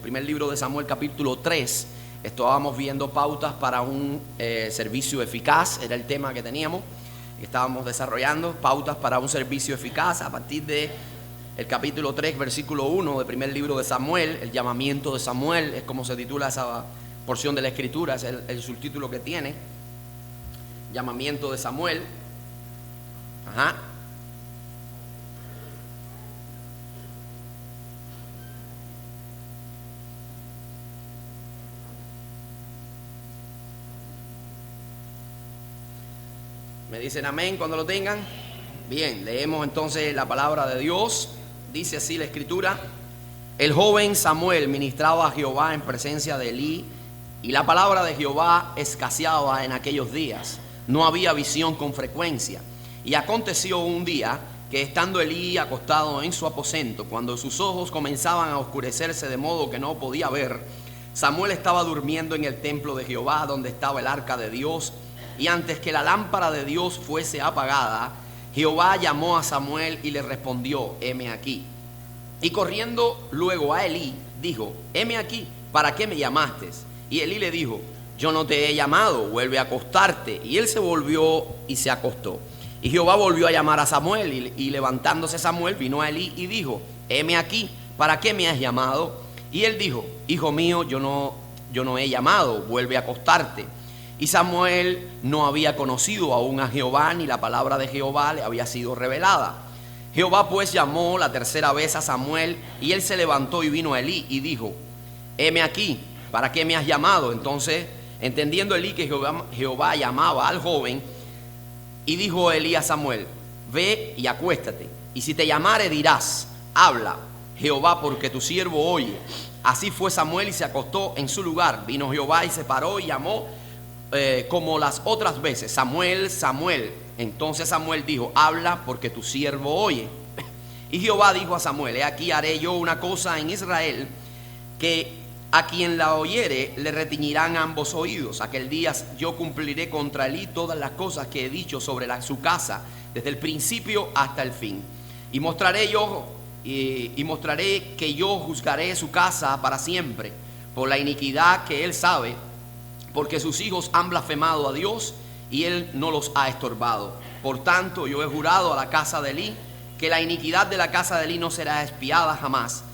primer libro de Samuel, capítulo 3. Estábamos viendo pautas para un servicio eficaz, era el tema que teníamos. Estábamos desarrollando pautas para un servicio eficaz a partir de el capítulo 3, versículo 1 del primer libro de Samuel. El llamamiento de Samuel es como se titula esa porción de la escritura, es el subtítulo que tiene. Llamamiento de Samuel. ¿Me dicen amén cuando lo tengan? Bien, leemos entonces la palabra de Dios. Dice así la escritura: el joven Samuel ministraba a Jehová en presencia de Elí, y la palabra de Jehová escaseaba en aquellos días. No había visión con frecuencia. Y aconteció un día que, estando Elí acostado en su aposento, cuando sus ojos comenzaban a oscurecerse de modo que no podía ver, Samuel estaba durmiendo en el templo de Jehová, donde estaba el arca de Dios. Y antes que la lámpara de Dios fuese apagada, Jehová llamó a Samuel y le respondió: heme aquí. Y corriendo luego a Elí, dijo: heme aquí, ¿para qué me llamaste? Y Elí le dijo: yo no te he llamado, vuelve a acostarte. Y él se volvió y se acostó. Y Jehová volvió a llamar a Samuel, y levantándose Samuel vino a Elí y dijo: heme aquí, ¿para qué me has llamado? Y él dijo: hijo mío, yo no he llamado, vuelve a acostarte. Y Samuel no había conocido aún a Jehová, ni la palabra de Jehová le había sido revelada. Jehová pues llamó la tercera vez a Samuel, y él se levantó y vino a Elí y dijo: heme aquí, ¿para qué me has llamado? Entonces, entendiendo Elí que Jehová llamaba al joven, y dijo Elí a Samuel: ve y acuéstate, y si te llamare dirás: habla Jehová, porque tu siervo oye. Así fue Samuel y se acostó en su lugar. Vino Jehová y se paró y llamó como las otras veces: Samuel, Samuel. Entonces Samuel dijo: habla, porque tu siervo oye. Y Jehová dijo a Samuel: he aquí, haré yo una cosa en Israel, que a quien la oyere le retiñirán ambos oídos. Aquel día yo cumpliré contra Elí todas las cosas que he dicho sobre su casa, desde el principio hasta el fin. Y mostraré que yo juzgaré su casa para siempre, por la iniquidad que él sabe, porque sus hijos han blasfemado a Dios y él no los ha estorbado. Por tanto, yo he jurado a la casa de Elí que la iniquidad de la casa de Elí no será expiada jamás,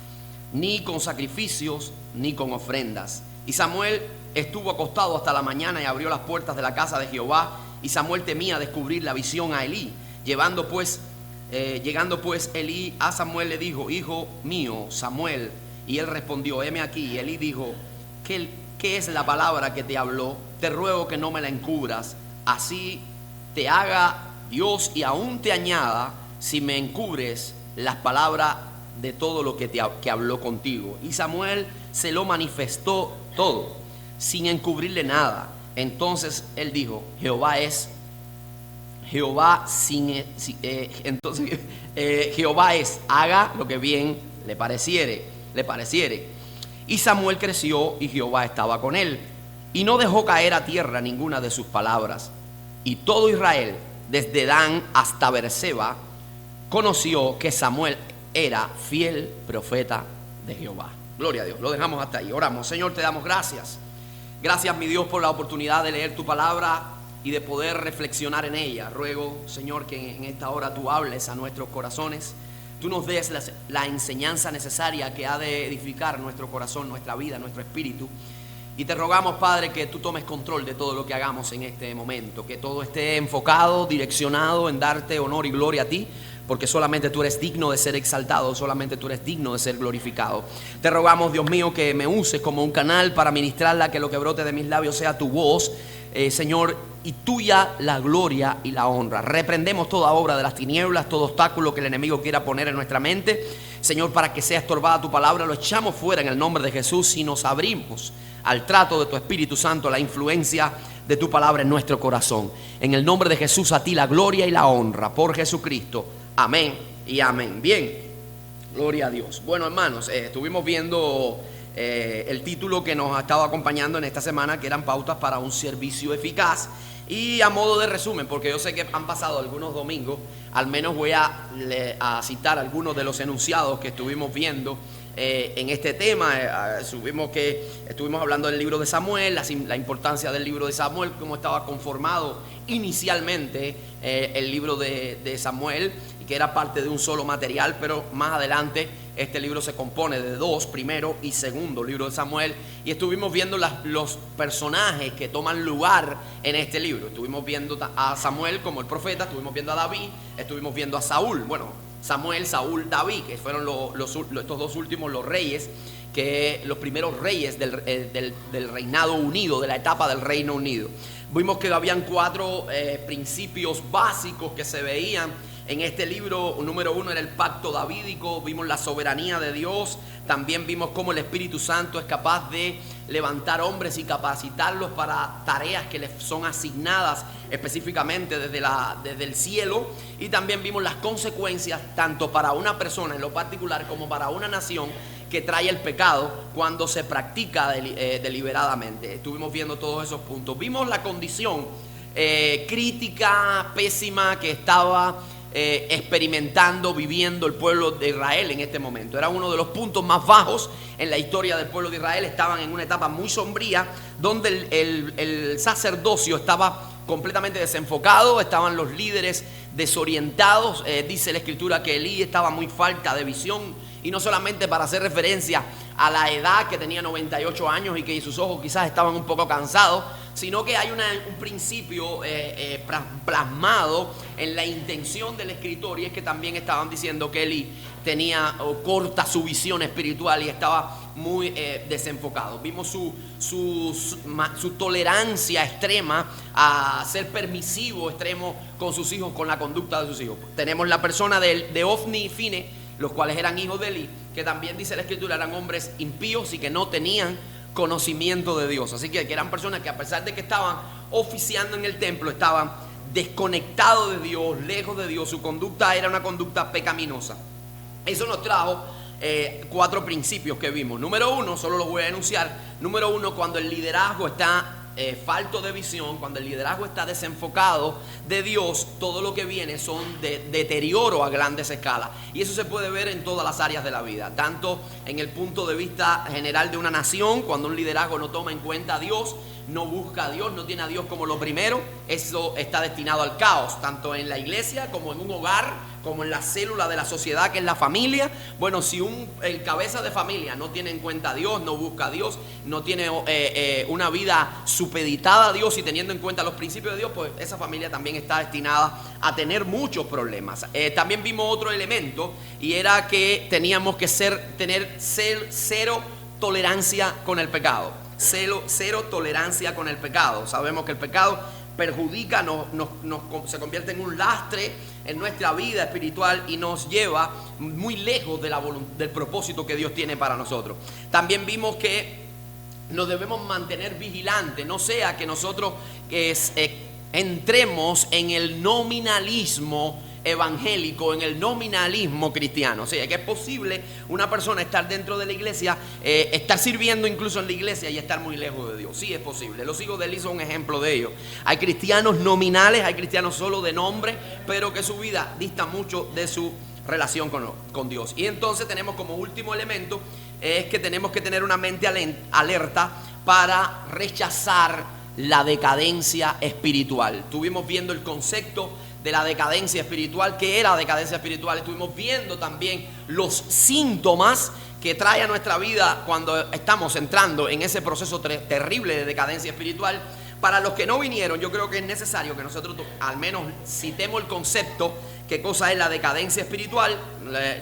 ni con sacrificios ni con ofrendas. Y Samuel estuvo acostado hasta la mañana y abrió las puertas de la casa de Jehová. Y Samuel temía descubrir la visión a Elí. Llegando pues Elí a Samuel, le dijo: hijo mío, Samuel. Y él respondió: heme aquí. Y Elí dijo: ¿Qué es la palabra que te habló? Te ruego que no me la encubras. Así te haga Dios y aún te añada, si me encubres las palabras de todo lo que habló contigo. Y Samuel se lo manifestó todo, sin encubrirle nada. Entonces él dijo: Jehová es, haga lo que bien le pareciere. Y Samuel creció y Jehová estaba con él, y no dejó caer a tierra ninguna de sus palabras. Y todo Israel, desde Dan hasta Beerseba, conoció que Samuel era fiel profeta de Jehová. Gloria a Dios. Lo dejamos hasta ahí. Oramos. Señor, te damos gracias. Gracias, mi Dios, por la oportunidad de leer tu palabra y de poder reflexionar en ella. Ruego, Señor, que en esta hora tú hables a nuestros corazones. Tú nos des la enseñanza necesaria que ha de edificar nuestro corazón, nuestra vida, nuestro espíritu. Y te rogamos, Padre, que tú tomes control de todo lo que hagamos en este momento. Que todo esté enfocado, direccionado en darte honor y gloria a ti, porque solamente tú eres digno de ser exaltado, solamente tú eres digno de ser glorificado. Te rogamos, Dios mío, que me uses como un canal para ministrarla, que lo que brote de mis labios sea tu voz, Señor, y tuya la gloria y la honra. Reprendemos toda obra de las tinieblas, todo obstáculo que el enemigo quiera poner en nuestra mente, Señor, para que sea estorbada tu palabra. Lo echamos fuera en el nombre de Jesús y nos abrimos al trato de tu Espíritu Santo, a la influencia de tu palabra en nuestro corazón. En el nombre de Jesús, a ti la gloria y la honra, por Jesucristo. Amén y amén. Bien, gloria a Dios. Bueno, hermanos, estuvimos viendo el título que nos ha estado acompañando en esta semana, que eran pautas para un servicio eficaz. Y a modo de resumen, porque yo sé que han pasado algunos domingos al menos voy a citar algunos de los enunciados que estuvimos viendo en este tema. Estuvimos hablando del libro de Samuel, la importancia del libro de Samuel, cómo estaba conformado inicialmente el libro de Samuel, y que era parte de un solo material, pero más adelante este libro se compone de dos, primero y segundo libro de Samuel, y estuvimos viendo los personajes que toman lugar en este libro. Estuvimos viendo a Samuel como el profeta, estuvimos viendo a David, estuvimos viendo a Saúl, Samuel, Saúl, David, que fueron estos dos últimos los reyes, los primeros reyes del reinado unido, de la etapa del Reino Unido. Vimos que habían 4 principios básicos que se veían en este libro. Número 1 era el pacto davídico, vimos la soberanía de Dios, también vimos cómo el Espíritu Santo es capaz de levantar hombres y capacitarlos para tareas que les son asignadas específicamente desde el cielo, y también vimos las consecuencias tanto para una persona en lo particular como para una nación que trae el pecado cuando se practica deliberadamente. Estuvimos viendo todos esos puntos. Vimos la condición crítica, pésima que estaba viviendo el pueblo de Israel en este momento. Era uno de los puntos más bajos en la historia del pueblo de Israel. Estaban en una etapa muy sombría donde el sacerdocio estaba completamente desenfocado, estaban los líderes desorientados. Dice la escritura que Elí estaba muy falta de visión, y no solamente para hacer referencia a la edad, que tenía 98 años y que sus ojos quizás estaban un poco cansados, sino que hay un principio plasmado en la intención del escritor, y es que también estaban diciendo que Elí tenía corta su visión espiritual y estaba muy desenfocado. Vimos su tolerancia extrema a ser permisivo extremo con sus hijos, con la conducta de sus hijos. Tenemos la persona de Ofni y Fine, los cuales eran hijos de Elí, que también dice la escritura eran hombres impíos y que no tenían conocimiento de Dios. Así que eran personas que, a pesar de que estaban oficiando en el templo, estaban desconectados de Dios, lejos de Dios. Su conducta era una conducta pecaminosa. Eso nos trajo 4 principios que vimos. Número 1, solo los voy a enunciar. Número 1, cuando el liderazgo está falto de visión, cuando el liderazgo está desenfocado de Dios, todo lo que viene son de deterioro a grandes escalas, y eso se puede ver en todas las áreas de la vida, tanto en el punto de vista general de una nación. Cuando un liderazgo no toma en cuenta a Dios, no busca a Dios, no tiene a Dios como lo primero, eso está destinado al caos, tanto en la iglesia como en un hogar, como en la célula de la sociedad que es la familia. Bueno, si el cabeza de familia no tiene en cuenta a Dios, no busca a Dios, no tiene una vida supeditada a Dios y teniendo en cuenta los principios de Dios, pues esa familia también está destinada a tener muchos problemas. También vimos otro elemento, y era que teníamos que tener cero tolerancia con el pecado. Cero tolerancia con el pecado. Sabemos que el pecado perjudica, se convierte en un lastre en nuestra vida espiritual y nos lleva muy lejos del propósito que Dios tiene para nosotros. También vimos que nos debemos mantener vigilantes, no sea que nosotros entremos en el nominalismo evangélico, en el nominalismo cristiano. O sea, que es posible una persona estar dentro de la iglesia, estar sirviendo incluso en la iglesia y estar muy lejos de Dios. Sí, es posible. Los hijos de Elí son un ejemplo de ello. Hay cristianos nominales, hay cristianos solo de nombre, pero que su vida dista mucho de su relación con Dios. Y entonces tenemos como último elemento, es que tenemos que tener una mente alerta para rechazar la decadencia espiritual. Estuvimos viendo el concepto de la decadencia espiritual. ¿Qué era decadencia espiritual? Estuvimos viendo también los síntomas que trae a nuestra vida cuando estamos entrando en ese proceso terrible de decadencia espiritual. Para los que no vinieron, yo creo que es necesario que nosotros al menos citemos el concepto, qué cosa es la decadencia espiritual.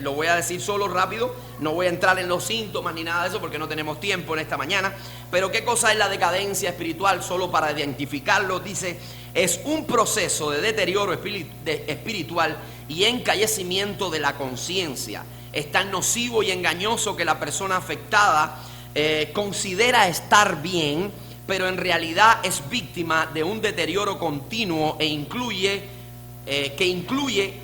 Lo voy a decir solo rápido, no voy a entrar en los síntomas ni nada de eso porque no tenemos tiempo en esta mañana. Pero qué cosa es la decadencia espiritual, solo para identificarlo. Dice: es un proceso de deterioro espiritual y encallecimiento de la conciencia. Es tan nocivo y engañoso que la persona afectada considera estar bien, pero en realidad es víctima de un deterioro continuo que incluye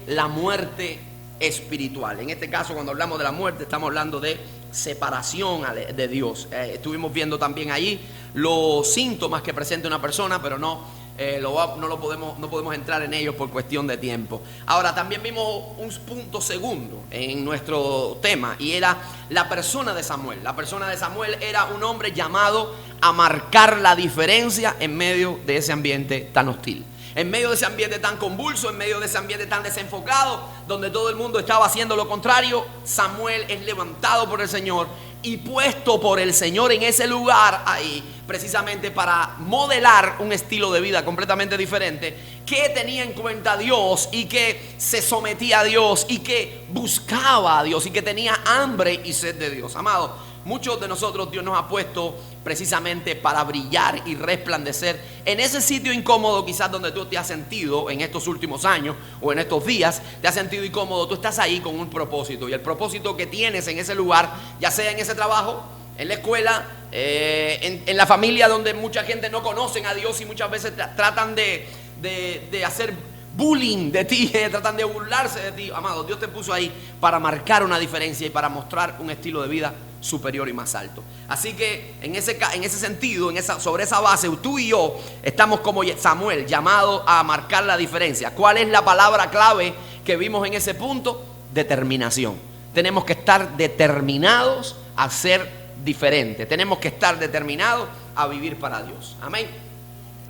la muerte espiritual. En este caso, cuando hablamos de la muerte, estamos hablando de separación de Dios. Estuvimos viendo también ahí los síntomas que presenta una persona, pero no no podemos entrar en ellos por cuestión de tiempo. Ahora, también vimos un punto segundo en nuestro tema, y era la persona de Samuel. La persona de Samuel era un hombre llamado a marcar la diferencia en medio de ese ambiente tan hostil, en medio de ese ambiente tan convulso, en medio de ese ambiente tan desenfocado, donde todo el mundo estaba haciendo lo contrario. Samuel es levantado por el Señor y puesto por el Señor en ese lugar ahí, precisamente para modelar un estilo de vida completamente diferente, que tenía en cuenta a Dios y que se sometía a Dios y que buscaba a Dios y que tenía hambre y sed de Dios. Amado, muchos de nosotros Dios nos ha puesto precisamente para brillar y resplandecer en ese sitio incómodo, quizás donde tú te has sentido en estos últimos años o en estos días, te has sentido incómodo. Tú estás ahí con un propósito, y el propósito que tienes en ese lugar, ya sea en ese trabajo, en la escuela, en la familia, donde mucha gente no conocen a Dios y muchas veces tratan de hacer bullying de ti, tratan de burlarse de ti. Amado, Dios te puso ahí para marcar una diferencia y para mostrar un estilo de vida superior y más alto. Así que en ese sentido, sobre esa base, tú y yo estamos como Samuel, llamados a marcar la diferencia. ¿Cuál es la palabra clave que vimos en ese punto? Determinación. Tenemos que estar determinados a ser diferentes. Tenemos que estar determinados a vivir para Dios. Amén.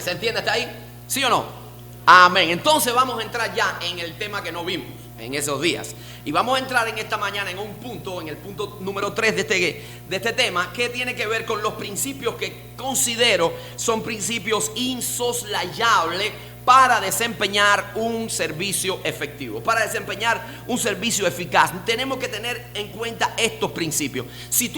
¿Se entiende hasta ahí? ¿Sí o no? Amén. Entonces vamos a entrar ya en el tema que no vimos en esos días. Y vamos a entrar en esta mañana en un punto, en el punto número 3 de este tema, que tiene que ver con los principios que considero son principios insoslayables para desempeñar un servicio efectivo, para desempeñar un servicio eficaz. Tenemos que tener en cuenta estos principios. Si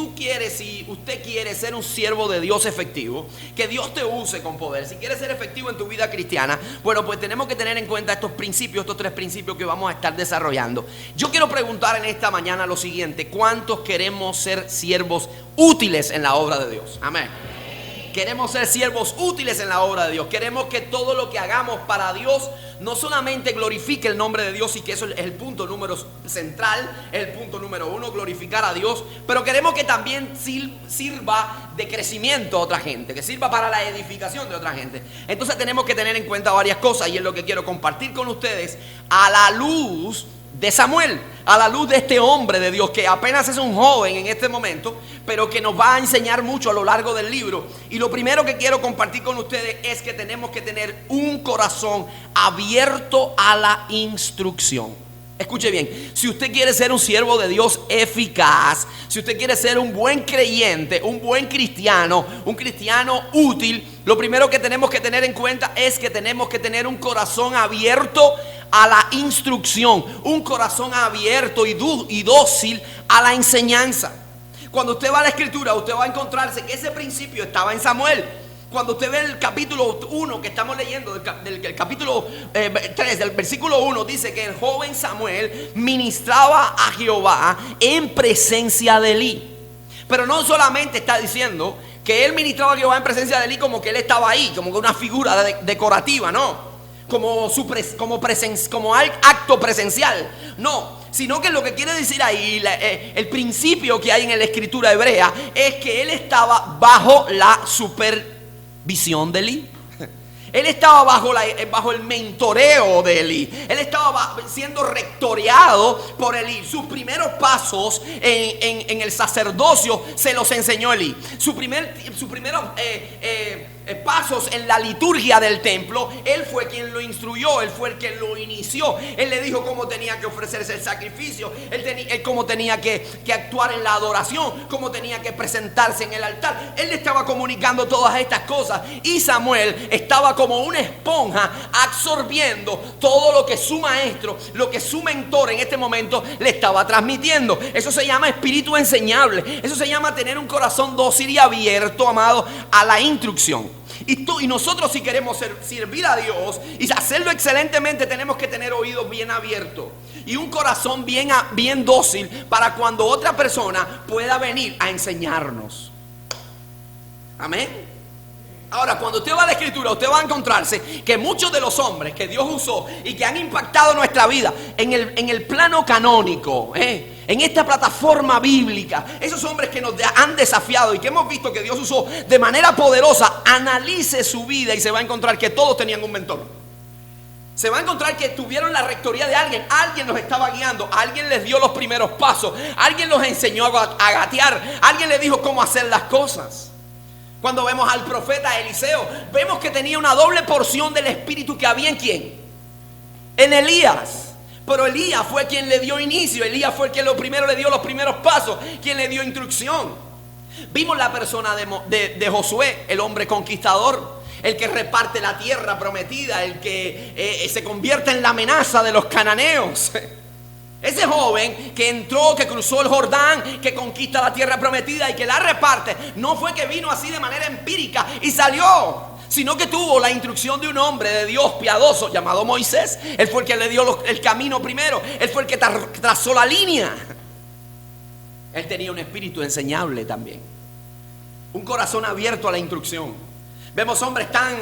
usted quiere ser un siervo de Dios efectivo, que Dios te use con poder, si quieres ser efectivo en tu vida cristiana, bueno, pues tenemos que tener en cuenta estos principios, estos 3 principios que vamos a estar desarrollando. Yo quiero preguntar en esta mañana lo siguiente: ¿cuántos queremos ser siervos útiles en la obra de Dios? Amén. Queremos ser siervos útiles en la obra de Dios. Queremos que todo lo que hagamos para Dios no solamente glorifique el nombre de Dios, y que eso es el punto número central, el punto número 1, glorificar a Dios, pero queremos que también sirva de crecimiento a otra gente, que sirva para la edificación de otra gente. Entonces tenemos que tener en cuenta varias cosas, y es lo que quiero compartir con ustedes a la luz de Samuel, a la luz de este hombre de Dios que apenas es un joven en este momento, pero que nos va a enseñar mucho a lo largo del libro. Y lo primero que quiero compartir con ustedes es que tenemos que tener un corazón abierto a la instrucción. Escuche bien, si usted quiere ser un siervo de Dios eficaz, si usted quiere ser un buen creyente, un buen cristiano, un cristiano útil, lo primero que tenemos que tener en cuenta es que tenemos que tener un corazón abierto a la instrucción, un corazón abierto y dócil a la enseñanza. Cuando usted va a la escritura, usted va a encontrarse que ese principio estaba en Samuel. Cuando usted ve el capítulo 1 que estamos leyendo, del capítulo 3, del versículo 1, dice que el joven Samuel ministraba a Jehová en presencia de Elí. Pero no solamente está diciendo que él ministraba a Jehová en presencia de Elí como que él estaba ahí, como una figura decorativa, no. Como acto presencial, no, sino que lo que quiere decir ahí, el principio que hay en la escritura hebrea, es que él estaba bajo la supervisión de Elí. Él estaba bajo el mentoreo de Elí. Él estaba siendo rectoreado por Elí. Sus primeros pasos en el sacerdocio se los enseñó Elí. Sus primeros pasos en la liturgia del templo, él fue quien lo instruyó, él fue el que lo inició. Él le dijo cómo tenía que ofrecerse el sacrificio, él cómo tenía que actuar en la adoración, cómo tenía que presentarse en el altar. Él le estaba comunicando todas estas cosas, y Samuel estaba como una esponja absorbiendo todo lo que su maestro, lo que su mentor en este momento le estaba transmitiendo. Eso se llama espíritu enseñable. Eso se llama tener un corazón dócil y abierto, amado, a la instrucción. Y nosotros, si queremos servir a Dios y hacerlo excelentemente, tenemos que tener oídos bien abiertos y un corazón bien dócil para cuando otra persona pueda venir a enseñarnos. Amén. Ahora, cuando usted va a la Escritura, usted va a encontrarse que muchos de los hombres que Dios usó y que han impactado nuestra vida en el plano canónico, en esta plataforma bíblica, esos hombres que nos han desafiado y que hemos visto que Dios usó de manera poderosa, analice su vida y se va a encontrar que todos tenían un mentor. Se va a encontrar que tuvieron la rectoría de alguien. Alguien los estaba guiando. Alguien les dio los primeros pasos. Alguien los enseñó a gatear. Alguien les dijo cómo hacer las cosas. Cuando vemos al profeta Eliseo, vemos que tenía una doble porción del espíritu que había en ¿quién? En Elías. Pero Elías fue quien le dio inicio. Elías fue quien primero le dio los primeros pasos, quien le dio instrucción. Vimos la persona de Josué, el hombre conquistador, el que reparte la tierra prometida, el que se convierte en la amenaza de los cananeos. Ese joven que entró, que cruzó el Jordán, que conquista la tierra prometida y que la reparte, no fue que vino así de manera empírica y salió, sino que tuvo la instrucción de un hombre de Dios piadoso llamado Moisés. Él fue el que le dio el camino primero. Él fue el que trazó la línea. Él tenía un espíritu enseñable también, un corazón abierto a la instrucción. Vemos hombres tan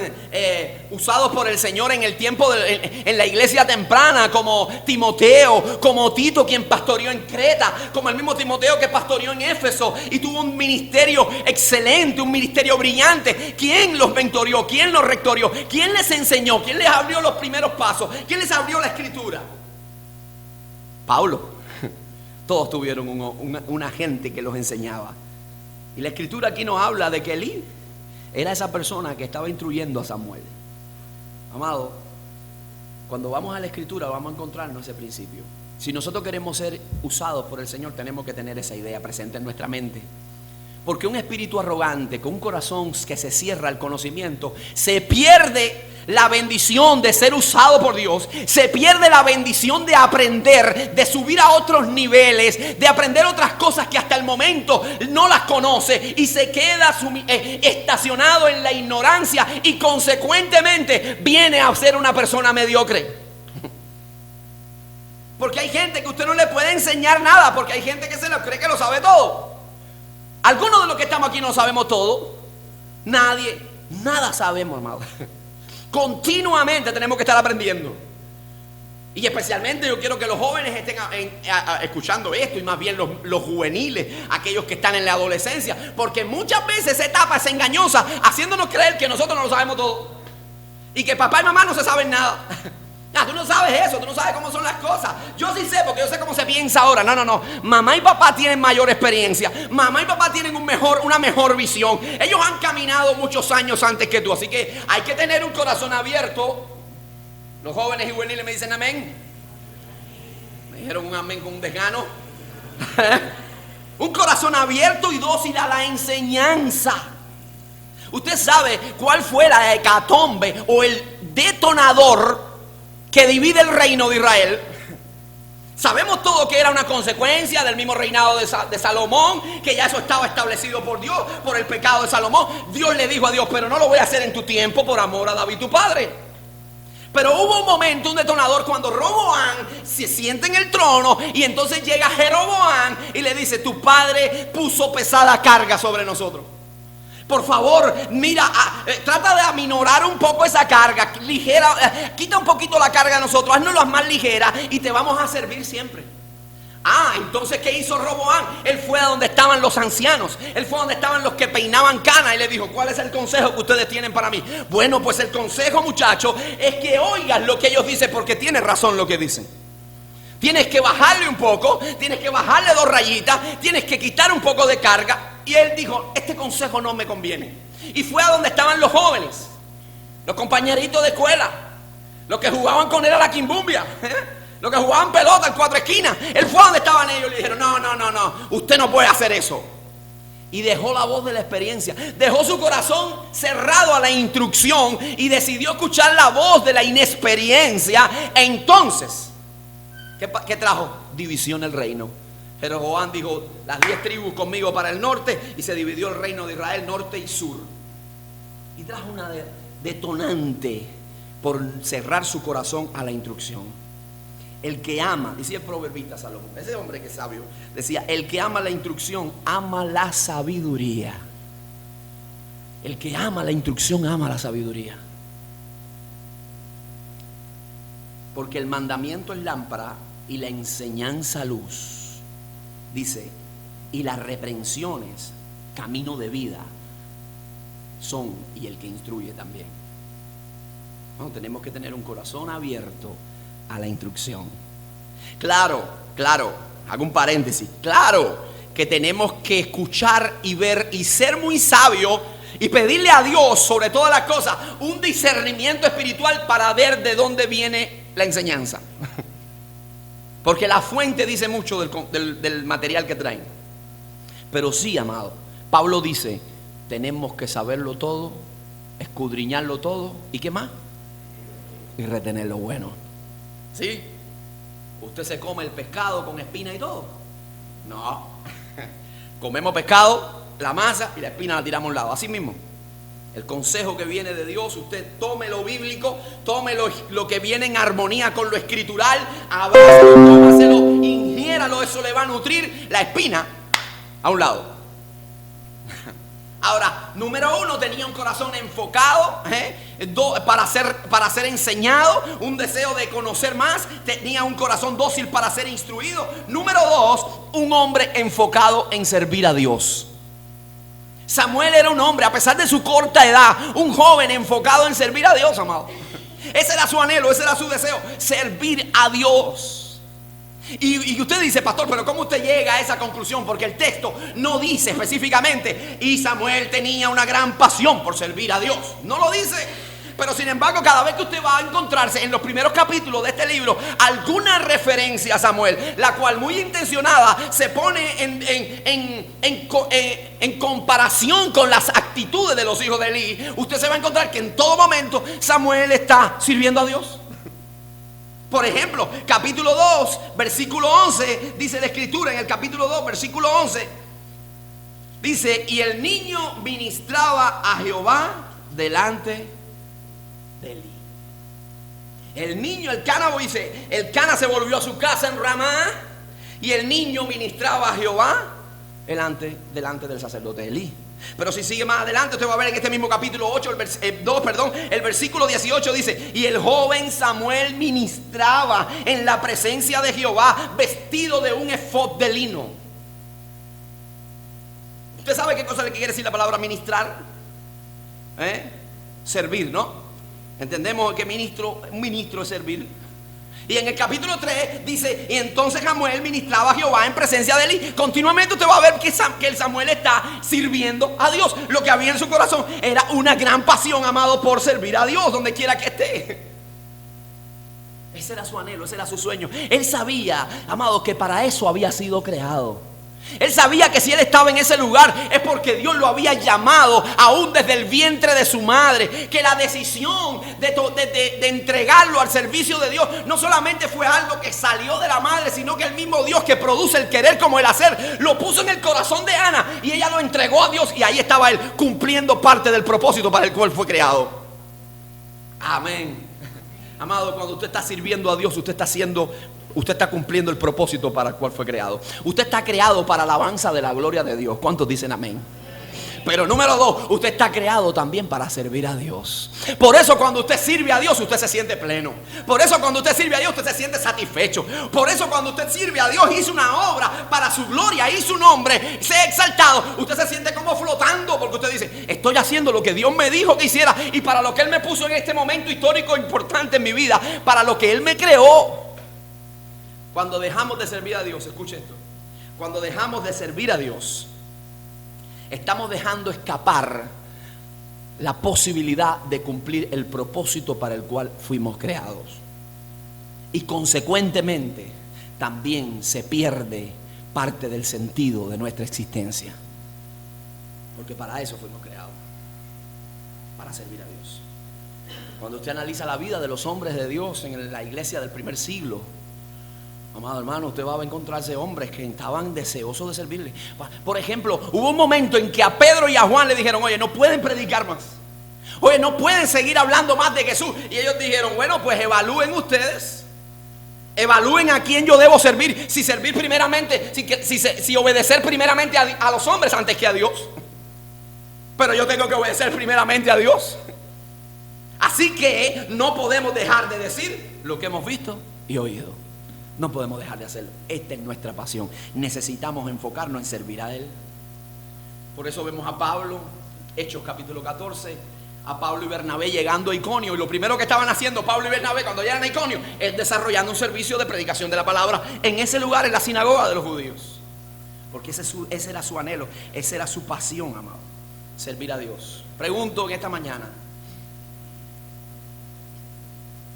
usados por el Señor en el tiempo en la iglesia temprana, como Timoteo, como Tito, quien pastoreó en Creta, como el mismo Timoteo que pastoreó en Éfeso y tuvo un ministerio excelente, un ministerio brillante. ¿Quién los mentoreó? ¿Quién los rectorió? ¿Quién les enseñó? ¿Quién les abrió los primeros pasos? ¿Quién les abrió la Escritura? Pablo. Todos tuvieron un agente que los enseñaba. Y la Escritura aquí nos habla de que Elí era esa persona que estaba instruyendo a Samuel. Amado, cuando vamos a la Escritura vamos a encontrarnos ese principio. Si nosotros queremos ser usados por el Señor, tenemos que tener esa idea presente en nuestra mente. Porque un espíritu arrogante, con un corazón que se cierra al conocimiento, se pierde la bendición de ser usado por Dios. Se pierde la bendición de aprender, de subir a otros niveles, de aprender otras cosas que hasta el momento no las conoce, y se queda estacionado en la ignorancia y consecuentemente viene a ser una persona mediocre. Porque hay gente que usted no le puede enseñar nada, porque hay gente que se lo cree que lo sabe todo. Algunos de los que estamos aquí no sabemos todo. Nadie, nada sabemos, hermano. Continuamente tenemos que estar aprendiendo. Y especialmente yo quiero que los jóvenes estén escuchando esto, y más bien los juveniles, aquellos que están en la adolescencia, porque muchas veces esa etapa es engañosa, haciéndonos creer que nosotros no lo sabemos todo y que papá y mamá no se saben nada. Tú no sabes eso, tú no sabes cómo son las cosas. Yo sí sé, porque yo sé cómo se piensa ahora. No. Mamá y papá tienen mayor experiencia. Mamá y papá tienen una mejor visión. Ellos han caminado muchos años antes que tú. Así que hay que tener un corazón abierto. Los jóvenes y juveniles me dicen amén. Me dijeron un amén con un desgano. Un corazón abierto y dócil a la enseñanza. Usted sabe cuál fue la hecatombe o el detonador que divide el reino de Israel. Sabemos todo que era una consecuencia del mismo reinado de Salomón, que ya eso estaba establecido por Dios, por el pecado de Salomón. Dios le dijo a Dios: pero no lo voy a hacer en tu tiempo por amor a David tu padre. Pero hubo un momento, un detonador, cuando Roboam se sienta en el trono, y entonces llega Jeroboam y le dice: tu padre puso pesada carga sobre nosotros. Por favor, mira, trata de aminorar un poco esa carga, ligera, quita un poquito la carga a nosotros, haznosla más ligera y te vamos a servir siempre. Entonces, ¿qué hizo Roboam? Él fue a donde estaban los ancianos, él fue a donde estaban los que peinaban canas y le dijo: ¿cuál es el consejo que ustedes tienen para mí? Bueno, pues el consejo, muchachos, es que oigas lo que ellos dicen, porque tiene razón lo que dicen. Tienes que bajarle un poco, tienes que bajarle 2 rayitas, tienes que quitar un poco de carga. Y él dijo: este consejo no me conviene. Y fue a donde estaban los jóvenes, los compañeritos de escuela, los que jugaban con él a la quimbumbia, los que jugaban pelota en 4 esquinas. Él fue a donde estaban ellos y le dijeron: no, usted no puede hacer eso. Y dejó la voz de la experiencia, dejó su corazón cerrado a la instrucción y decidió escuchar la voz de la inexperiencia. Entonces, ¿qué trajo? División el reino. Jeroboam dijo: las 10 tribus conmigo para el norte, y se dividió el reino de Israel norte y sur. Y trajo una detonante por cerrar su corazón a la instrucción. El que ama, decía el proverbista Salomón, ese hombre que es sabio, decía: el que ama la instrucción ama la sabiduría. El que ama la instrucción ama la sabiduría. Porque el mandamiento es lámpara y la enseñanza luz. Dice, y las reprensiones, camino de vida son, y el que instruye también. No, tenemos que tener un corazón abierto a la instrucción. Claro, hago un paréntesis. Claro que tenemos que escuchar y ver y ser muy sabios y pedirle a Dios sobre todas las cosas un discernimiento espiritual para ver de dónde viene la enseñanza. Porque la fuente dice mucho del material que traen. Pero sí, amado, Pablo dice, tenemos que saberlo todo, escudriñarlo todo, ¿y qué más? Y retener lo bueno. ¿Sí? ¿Usted se come el pescado con espina y todo? No. Comemos pescado, la masa y la espina la tiramos a un lado. Así mismo. El consejo que viene de Dios, usted tome lo bíblico, tome lo que viene en armonía con lo escritural, abrácelo, tómaselo, ingiéralo, eso le va a nutrir. La espina a un lado. Ahora, número 1, tenía un corazón enfocado, para ser enseñado, un deseo de conocer más. Tenía un corazón dócil para ser instruido. Número 2, un hombre enfocado en servir a Dios. Samuel era un hombre, a pesar de su corta edad, un joven enfocado en servir a Dios, amado. Ese era su anhelo, ese era su deseo, servir a Dios. Y usted dice, pastor, pero ¿cómo usted llega a esa conclusión? Porque el texto no dice específicamente, y Samuel tenía una gran pasión por servir a Dios. No lo dice. Pero sin embargo, cada vez que usted va a encontrarse en los primeros capítulos de este libro alguna referencia a Samuel, la cual muy intencionada se pone en comparación con las actitudes de los hijos de Elí, usted se va a encontrar que en todo momento Samuel está sirviendo a Dios. Por ejemplo, capítulo 2, versículo 11, dice la escritura en el capítulo 2, versículo 11, dice, y el niño ministraba a Jehová delante de Elí. El niño, el Cana, dice, el Cana se volvió a su casa en Ramá y el niño ministraba a Jehová delante del sacerdote Elí. Pero si sigue más adelante, usted va a ver en este mismo capítulo 8, el versículo 18 dice, y el joven Samuel ministraba en la presencia de Jehová vestido de un efod de lino. ¿Usted sabe qué cosa le quiere decir la palabra ministrar? Servir, ¿no? Entendemos que un ministro es servir. Y en el capítulo 3 dice, y entonces Samuel ministraba a Jehová en presencia de Elí. Continuamente usted va a ver que el Samuel está sirviendo a Dios. Lo que había en su corazón era una gran pasión, amado, por servir a Dios donde quiera que esté. Ese era su anhelo, ese era su sueño. Él sabía, amado, que para eso había sido creado. Él sabía que si él estaba en ese lugar es porque Dios lo había llamado aún desde el vientre de su madre. Que la decisión de entregarlo al servicio de Dios no solamente fue algo que salió de la madre, sino que el mismo Dios que produce el querer como el hacer lo puso en el corazón de Ana y ella lo entregó a Dios, y ahí estaba él cumpliendo parte del propósito para el cual fue creado. Amén. Amado, cuando usted está sirviendo a Dios, usted está cumpliendo el propósito para el cual fue creado. Usted está creado para la alabanza de la gloria de Dios. ¿Cuántos dicen amén? Pero número 2, usted está creado también para servir a Dios. Por eso cuando usted sirve a Dios, usted se siente pleno. Por eso cuando usted sirve a Dios, usted se siente satisfecho. Por eso cuando usted sirve a Dios, hizo una obra para su gloria y su nombre sea exaltado, usted se siente como flotando, porque usted dice, estoy haciendo lo que Dios me dijo que hiciera y para lo que Él me puso en este momento histórico importante en mi vida, para lo que Él me creó. Cuando dejamos de servir a Dios, escuche esto, cuando dejamos de servir a Dios, estamos dejando escapar la posibilidad de cumplir el propósito para el cual fuimos creados. Y consecuentemente también se pierde parte del sentido de nuestra existencia. Porque para eso fuimos creados, para servir a Dios. Cuando usted analiza la vida de los hombres de Dios en la iglesia del primer siglo, amado hermano, usted va a encontrarse hombres que estaban deseosos de servirle. Por ejemplo, hubo un momento en que a Pedro y a Juan le dijeron, oye, no pueden predicar más. Oye, no pueden seguir hablando más de Jesús. Y ellos dijeron, bueno, pues evalúen ustedes. Evalúen a quién yo debo servir. Si servir primeramente, si obedecer primeramente a los hombres antes que a Dios. pero yo tengo que obedecer primeramente a Dios. Así que no podemos dejar de decir lo que hemos visto y oído. No podemos dejar de hacerlo. Esta es nuestra pasión. Necesitamos enfocarnos en servir a Él. Por eso vemos a Pablo, Hechos capítulo 14, a Pablo y Bernabé llegando a Iconio. Y lo primero que estaban haciendo Pablo y Bernabé cuando llegan a Iconio es desarrollando un servicio de predicación de la palabra en ese lugar, en la sinagoga de los judíos. Porque ese era su anhelo, esa era su pasión, amado. Servir a Dios. Pregunto en esta mañana,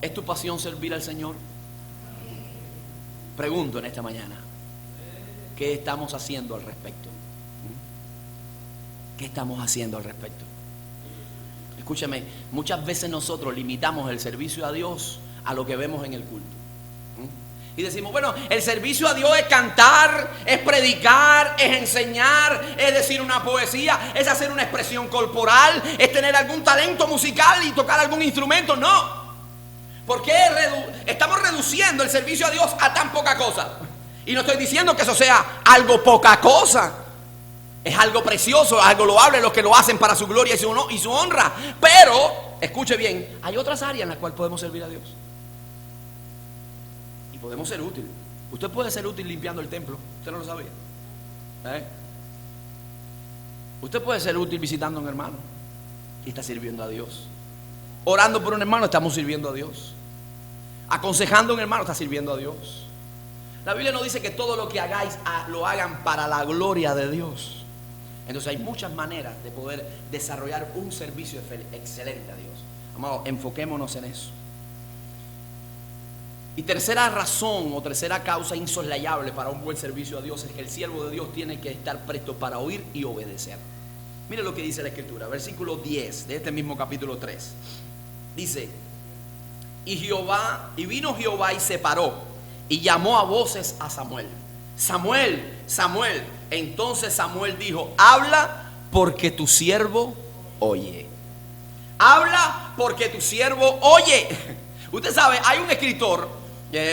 ¿es tu pasión servir al Señor? Pregunto en esta mañana, ¿qué estamos haciendo al respecto? ¿Qué estamos haciendo al respecto? Escúchame, muchas veces nosotros limitamos el servicio a Dios a lo que vemos en el culto. Y decimos, bueno, el servicio a Dios es cantar, es predicar, es enseñar, es decir una poesía, es hacer una expresión corporal, es tener algún talento musical y tocar algún instrumento. No. ¿Por qué estamos reduciendo el servicio a Dios a tan poca cosa? Y no estoy diciendo que eso sea algo poca cosa. Es algo precioso, algo loable los que lo hacen para su gloria y su honra. Pero, escuche bien, hay otras áreas en las cuales podemos servir a Dios. Y podemos ser útiles. Usted puede ser útil limpiando el templo. ¿Usted no lo sabía? Usted puede ser útil visitando a un hermano y está sirviendo a Dios. Orando por un hermano, estamos sirviendo a Dios. Aconsejando a un hermano, está sirviendo a Dios. La Biblia nos dice que todo lo que hagáis, lo hagan para la gloria de Dios. Entonces hay muchas maneras de poder desarrollar un servicio excelente a Dios. Amado, enfoquémonos en eso. Y tercera razón o tercera causa insoslayable para un buen servicio a Dios es que el siervo de Dios tiene que estar presto para oír y obedecer. Mire lo que dice la Escritura, versículo 10 de este mismo capítulo 3. Dice, y vino Jehová y se paró y llamó a voces a Samuel. Samuel, Samuel. Entonces Samuel dijo, habla porque tu siervo oye. Habla porque tu siervo oye. Usted sabe, hay un escritor,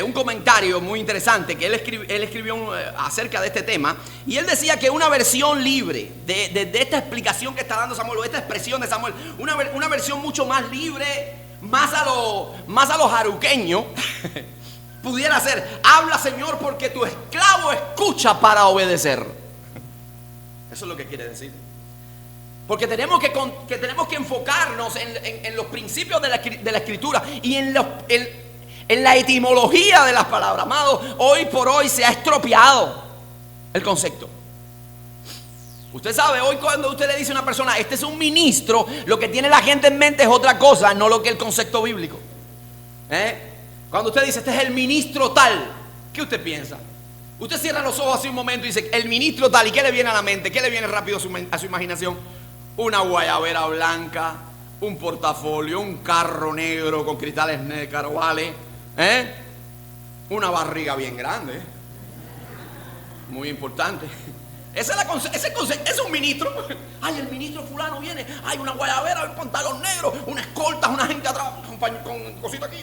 un comentario muy interesante que él escribió acerca de este tema. Y él decía que una versión libre de esta explicación que está dando Samuel, o esta expresión de Samuel, una versión mucho más libre, más a los jaruqueños, pudiera ser, habla Señor porque tu esclavo escucha para obedecer. Eso es lo que quiere decir. Porque tenemos que enfocarnos en los principios de la Escritura y en la etimología de las palabras. Amado, hoy por hoy se ha estropeado el concepto. Usted sabe, hoy cuando usted le dice a una persona, este es un ministro, lo que tiene la gente en mente es otra cosa, no lo que el concepto bíblico. Cuando usted dice, este es el ministro tal, ¿qué usted piensa? Usted cierra los ojos hace un momento y dice, el ministro tal, ¿y qué le viene a la mente? ¿Qué le viene rápido a su imaginación? Una guayabera blanca, un portafolio, un carro negro con cristales carvales, una barriga bien grande, muy importante. Ese es un ministro. Ay, el ministro fulano viene. Ay, una guayabera, el pantalón negro, una escolta, una gente atrás con cosita aquí.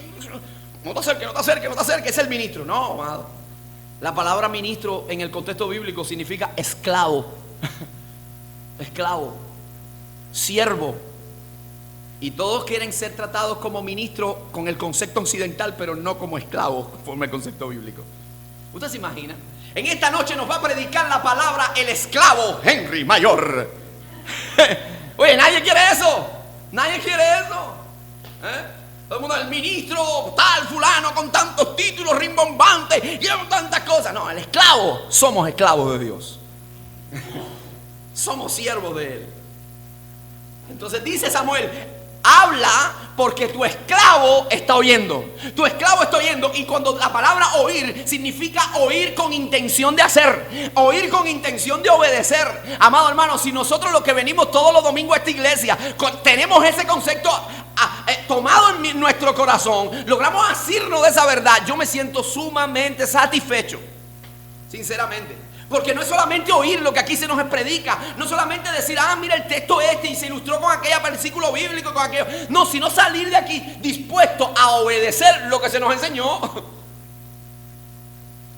No te acerques, es el ministro. No, amado. La palabra ministro en el contexto bíblico significa esclavo. Esclavo, siervo. Y todos quieren ser tratados como ministros con el concepto occidental, pero no como esclavos, conforme el concepto bíblico. ¿Usted se imagina? En esta noche nos va a predicar la palabra el esclavo Henry Mayor. Oye, nadie quiere eso. Nadie quiere eso. Todo el mundo, el ministro tal, fulano, con tantos títulos rimbombantes y tantas cosas. No, el esclavo, somos esclavos de Dios. Somos siervos de Él. Entonces dice Samuel, habla porque tu esclavo está oyendo. Tu esclavo está oyendo. Y cuando la palabra oír significa oír con intención de hacer, oír con intención de obedecer. Amado hermano, si nosotros los que venimos todos los domingos a esta iglesia tenemos ese concepto tomado en nuestro corazón, logramos asirnos de esa verdad, yo me siento sumamente satisfecho, sinceramente. Porque no es solamente oír lo que aquí se nos predica, no solamente decir, mira el texto y se ilustró con aquel versículo bíblico, con aquello. No, sino salir de aquí dispuesto a obedecer lo que se nos enseñó.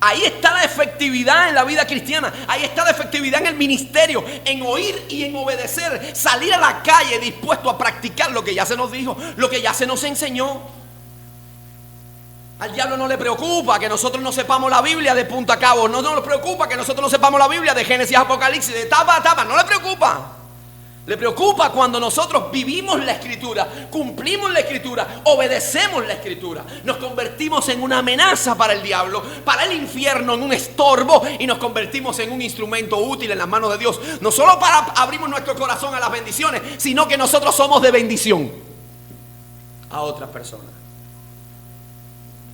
Ahí está la efectividad en la vida cristiana. Ahí está la efectividad en el ministerio, en oír y en obedecer. Salir a la calle dispuesto a practicar lo que ya se nos dijo, lo que ya se nos enseñó. Al diablo no le preocupa que nosotros no sepamos la Biblia de punta a cabo. No nos preocupa que nosotros no sepamos la Biblia de Génesis a Apocalipsis, de tapa a tapa. No le preocupa. Le preocupa cuando nosotros vivimos la Escritura, cumplimos la Escritura, obedecemos la Escritura. Nos convertimos en una amenaza para el diablo, para el infierno, en un estorbo, y nos convertimos en un instrumento útil en las manos de Dios. No solo para abrimos nuestro corazón a las bendiciones, sino que nosotros somos de bendición a otras personas.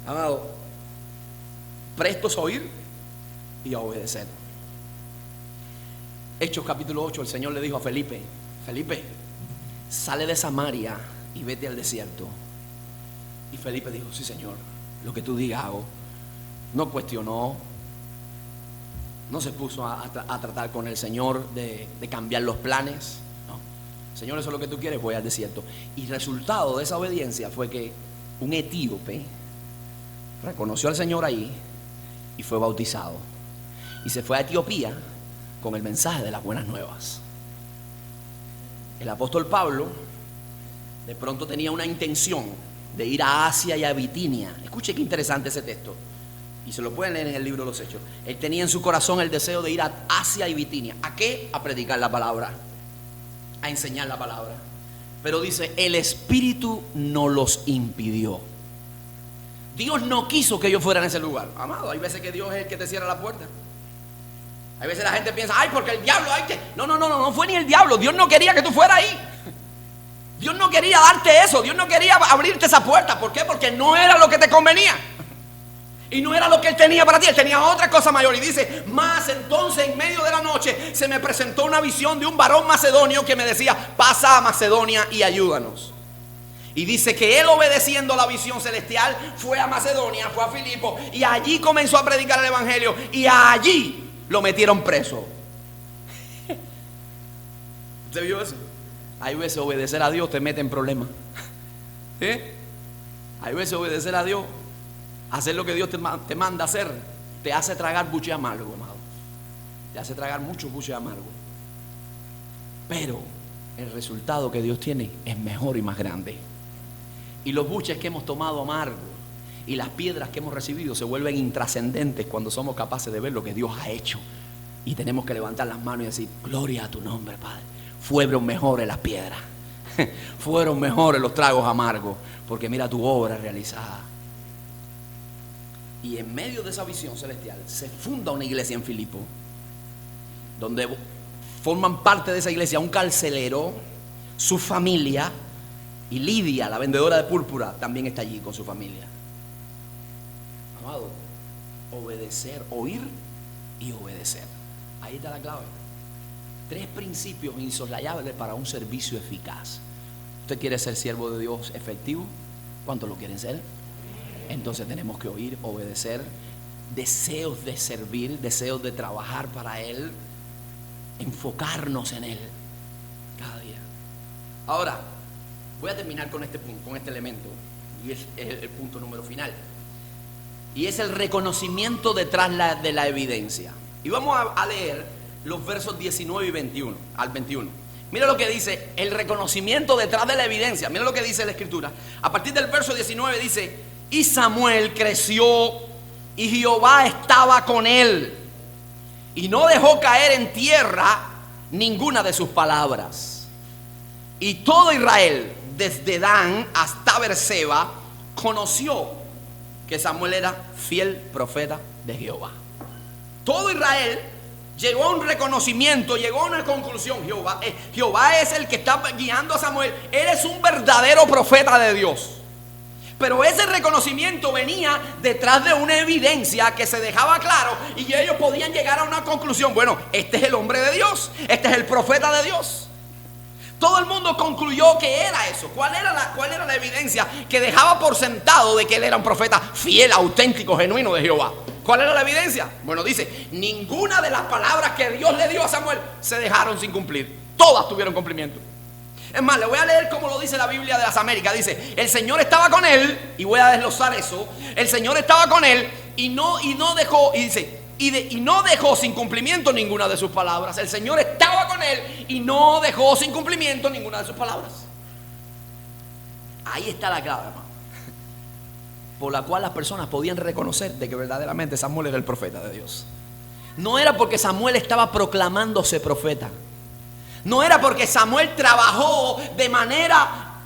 Amado, prestos a oír y a obedecer. Hechos capítulo 8, el Señor le dijo a Felipe: Felipe, sale de Samaria y vete al desierto. Y Felipe dijo: sí, Señor, lo que tú digas hago. No cuestionó, no se puso a tratar con el Señor de cambiar los planes. No, Señor, eso es lo que tú quieres, voy al desierto. Y resultado de esa obediencia fue que un etíope reconoció al Señor ahí y fue bautizado. Y se fue a Etiopía con el mensaje de las buenas nuevas. El apóstol Pablo de pronto tenía una intención de ir a Asia y a Bitinia. Escuche qué interesante ese texto, y se lo pueden leer en el libro de los Hechos. Él tenía en su corazón el deseo de ir a Asia y Bitinia. ¿A qué? A predicar la palabra, a enseñar la palabra. Pero dice, el Espíritu no los impidió. Dios no quiso que ellos fueran a ese lugar. Amado, hay veces que Dios es el que te cierra la puerta. Hay veces la gente piensa, ay, porque el diablo hay que... No fue ni el diablo. Dios no quería que tú fueras ahí. Dios no quería darte eso. Dios no quería abrirte esa puerta. ¿Por qué? Porque no era lo que te convenía. Y no era lo que Él tenía para ti. Él tenía otra cosa mayor. Y dice, más entonces en medio de la noche se me presentó una visión de un varón macedonio que me decía, pasa a Macedonia y ayúdanos. Y dice que él, obedeciendo la visión celestial, fue a Macedonia, fue a Filipo, y allí comenzó a predicar el evangelio, y allí lo metieron preso. ¿Usted vio eso? Hay veces obedecer a Dios te mete en problemas. Hay veces obedecer a Dios, hacer lo que Dios te manda hacer, te hace tragar buche amargo, amado. Te hace tragar mucho buche amargo. Pero el resultado que Dios tiene es mejor y más grande. Y los buches que hemos tomado amargos y las piedras que hemos recibido se vuelven intrascendentes cuando somos capaces de ver lo que Dios ha hecho. Y tenemos que levantar las manos y decir, gloria a tu nombre, Padre. Fueron mejores las piedras. Fueron mejores los tragos amargos. Porque mira tu obra realizada. Y en medio de esa visión celestial se funda una iglesia en Filipo, donde forman parte de esa iglesia un carcelero, su familia, y Lidia, la vendedora de púrpura, también está allí con su familia. Amado, obedecer, oír y obedecer. Ahí está la clave. 3 principios insoslayables para un servicio eficaz. ¿Usted quiere ser siervo de Dios efectivo? ¿Cuántos lo quieren ser? Entonces tenemos que oír, obedecer, deseos de servir, deseos de trabajar para Él, enfocarnos en Él cada día. Ahora, voy a terminar con este punto, con este elemento, y es el punto número final. Y es el reconocimiento detrás de la evidencia. Y vamos a leer los versos 19 y 21 al 21. Mira lo que dice el reconocimiento detrás de la evidencia. Mira lo que dice la Escritura. A partir del verso 19 dice, y Samuel creció y Jehová estaba con él y no dejó caer en tierra ninguna de sus palabras. Y todo Israel, desde Dan hasta Berseba, conoció que Samuel era fiel profeta de Jehová. Todo Israel llegó a un reconocimiento, llegó a una conclusión. Jehová es el que está guiando a Samuel. Él es un verdadero profeta de Dios. Pero ese reconocimiento venía detrás de una evidencia que se dejaba claro, y ellos podían llegar a una conclusión. Bueno, este es el hombre de Dios, este es el profeta de Dios. Todo el mundo concluyó que era eso. ¿Cuál era la evidencia que dejaba por sentado de que él era un profeta fiel, auténtico, genuino de Jehová? ¿Cuál era la evidencia? Bueno, dice, ninguna de las palabras que Dios le dio a Samuel se dejaron sin cumplir. Todas tuvieron cumplimiento. Es más, le voy a leer como lo dice la Biblia de las Américas. Dice, el Señor estaba con él, y voy a desglosar eso. El Señor estaba con él y no dejó, y dice, y no dejó sin cumplimiento ninguna de sus palabras. El Señor estaba con él y no dejó sin cumplimiento ninguna de sus palabras. Ahí está la clave, hermano, por la cual las personas podían reconocer de que verdaderamente Samuel era el profeta de Dios. No era porque Samuel estaba proclamándose profeta. No era porque Samuel trabajó de manera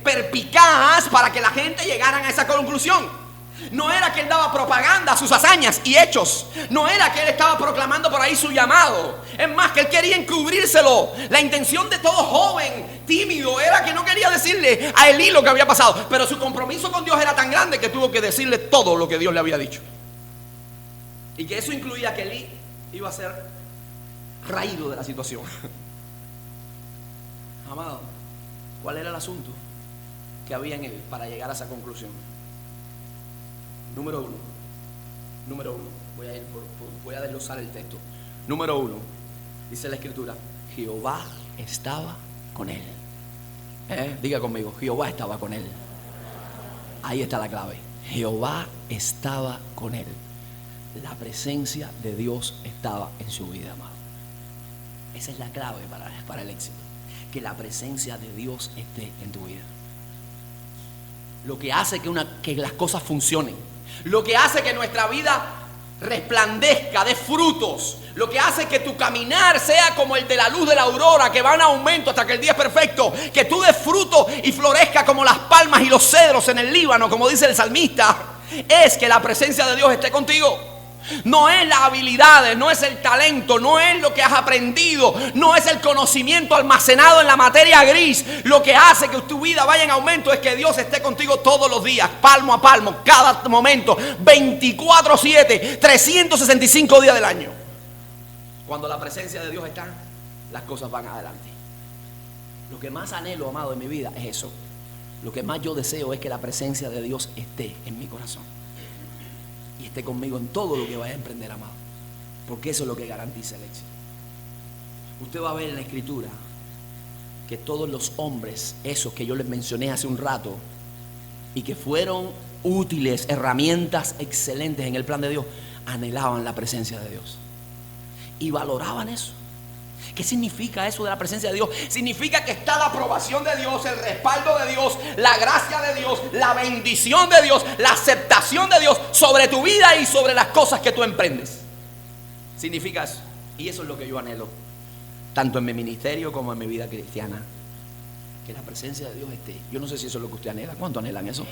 perspicaz para que la gente llegara a esa conclusión. No era que él daba propaganda a sus hazañas y hechos. No era que él estaba proclamando por ahí su llamado. Es más, que él quería encubrírselo. La intención de todo joven tímido era que no quería decirle a Elí lo que había pasado, pero su compromiso con Dios era tan grande que tuvo que decirle todo lo que Dios le había dicho. Y que eso incluía que Elí iba a ser raído de la situación. Amado, ¿cuál era el asunto que había en él para llegar a esa conclusión? Número uno, voy a desglosar el texto. Número uno, dice la escritura, Jehová estaba con él. Diga conmigo, Jehová estaba con él. Ahí está la clave. Jehová estaba con él. La presencia de Dios estaba en su vida, amado. Esa es la clave para el éxito. Que la presencia de Dios esté en tu vida. Lo que hace que las cosas funcionen. Lo que hace que nuestra vida resplandezca, dé frutos. Lo que hace que tu caminar sea como el de la luz de la aurora, que va en aumento hasta que el día es perfecto. Que tú des fruto y florezca como las palmas y los cedros en el Líbano, como dice el salmista. Es que la presencia de Dios esté contigo. No es las habilidades, no es el talento, no es lo que has aprendido, no es el conocimiento almacenado en la materia gris. Lo que hace que tu vida vaya en aumento es que Dios esté contigo todos los días, palmo a palmo, cada momento, 24/7, 365 días del año. Cuando la presencia de Dios está, las cosas van adelante. Lo que más anhelo, amado, en mi vida es eso. Lo que más yo deseo es que la presencia de Dios esté en mi corazón y esté conmigo en todo lo que vaya a emprender, amado, porque eso es lo que garantiza el éxito. Usted va a ver en la escritura que todos los hombres, esos que yo les mencioné hace un rato y que fueron útiles, herramientas excelentes en el plan de Dios, anhelaban la presencia de Dios y valoraban eso. ¿Qué significa eso de la presencia de Dios? Significa que está la aprobación de Dios, el respaldo de Dios, la gracia de Dios, la bendición de Dios, la aceptación de Dios sobre tu vida y sobre las cosas que tú emprendes. Significa eso. Y eso es lo que yo anhelo, tanto en mi ministerio como en mi vida cristiana. Que la presencia de Dios esté. Yo no sé si eso es lo que usted anhela. ¿Cuánto anhelan eso?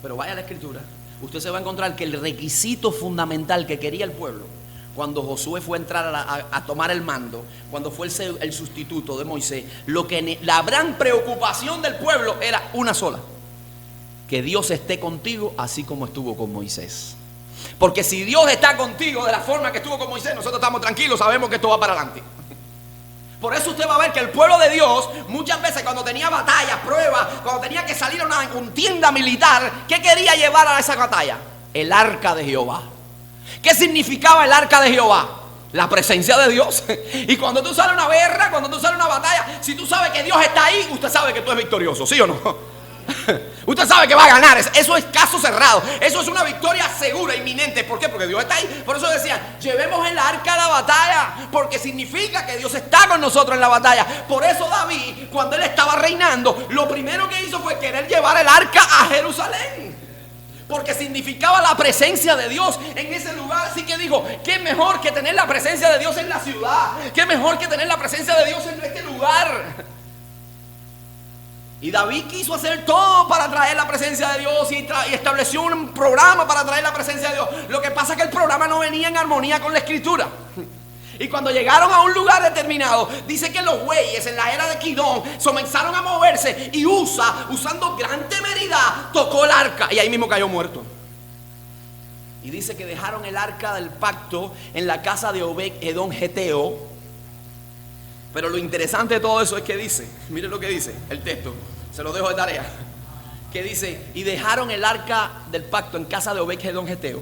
Pero vaya a la escritura. Usted se va a encontrar que el requisito fundamental que quería el pueblo, cuando Josué fue a entrar a tomar el mando, cuando fue el sustituto de Moisés, la gran preocupación del pueblo era una sola: que Dios esté contigo así como estuvo con Moisés. Porque si Dios está contigo de la forma que estuvo con Moisés, nosotros estamos tranquilos, sabemos que esto va para adelante. Por eso usted va a ver que el pueblo de Dios, muchas veces cuando tenía batallas, pruebas, cuando tenía que salir a una contienda militar, ¿qué quería llevar a esa batalla? El arca de Jehová. ¿Qué significaba el arca de Jehová? La presencia de Dios. Y cuando tú sales a una guerra, cuando tú sales a una batalla, si tú sabes que Dios está ahí, usted sabe que tú eres victorioso, ¿sí o no? Usted sabe que va a ganar. Eso es caso cerrado. Eso es una victoria segura, inminente. ¿Por qué? Porque Dios está ahí. Por eso decían, llevemos el arca a la batalla, porque significa que Dios está con nosotros en la batalla. Por eso David, cuando él estaba reinando, lo primero que hizo fue querer llevar el arca a Jerusalén, porque significaba la presencia de Dios en ese lugar. Así que dijo, qué mejor que tener la presencia de Dios en la ciudad, qué mejor que tener la presencia de Dios en este lugar. Y David quiso hacer todo para traer la presencia de Dios y estableció un programa para traer la presencia de Dios. Lo que pasa es que el programa no venía en armonía con la escritura. Y cuando llegaron a un lugar determinado, dice que los bueyes en la era de Kidón comenzaron a moverse y usando gran temeridad, tocó el arca y ahí mismo cayó muerto. Y dice que dejaron el arca del pacto en la casa de Obed-Edom Geteo. Pero lo interesante de todo eso es que dice, mire lo que dice el texto, se lo dejo de tarea, que dice, y dejaron el arca del pacto en casa de Obed-Edom Geteo,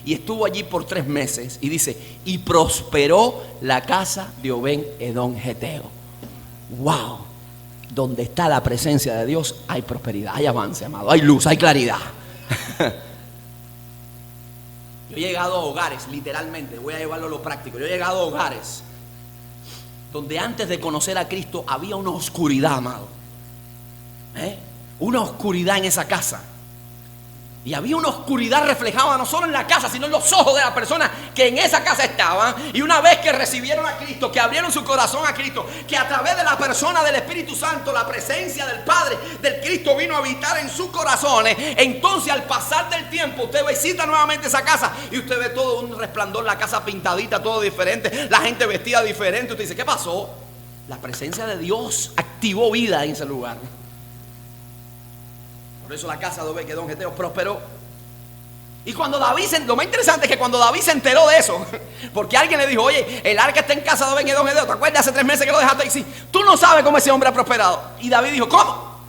y estuvo allí por 3 meses, y dice, y prosperó la casa de Obed-Edom Geteo. Wow, donde está la presencia de Dios hay prosperidad, hay avance, amado, hay luz, hay claridad. Yo he llegado a hogares, literalmente, voy a llevarlo a lo práctico. Yo he llegado a hogares donde antes de conocer a Cristo había una oscuridad, amado. Una oscuridad en esa casa. Y había una oscuridad reflejada no solo en la casa, sino en los ojos de las personas que en esa casa estaban. Y una vez que recibieron a Cristo, que abrieron su corazón a Cristo, que a través de la persona del Espíritu Santo, la presencia del Padre, del Cristo vino a habitar en sus corazones, entonces al pasar del tiempo usted visita nuevamente esa casa y usted ve todo un resplandor, la casa pintadita, todo diferente, la gente vestida diferente. Usted dice, ¿qué pasó? La presencia de Dios activó vida en ese lugar. Por eso la casa de Obed-Edom geteo prosperó. Y cuando David, lo más interesante es que cuando David se enteró de eso, porque alguien le dijo, oye, el arca está en casa de Obed-Edom geteo, ¿te acuerdas? Hace 3 meses que lo dejaste ahí. Sí, tú no sabes cómo ese hombre ha prosperado. Y David dijo, ¿cómo?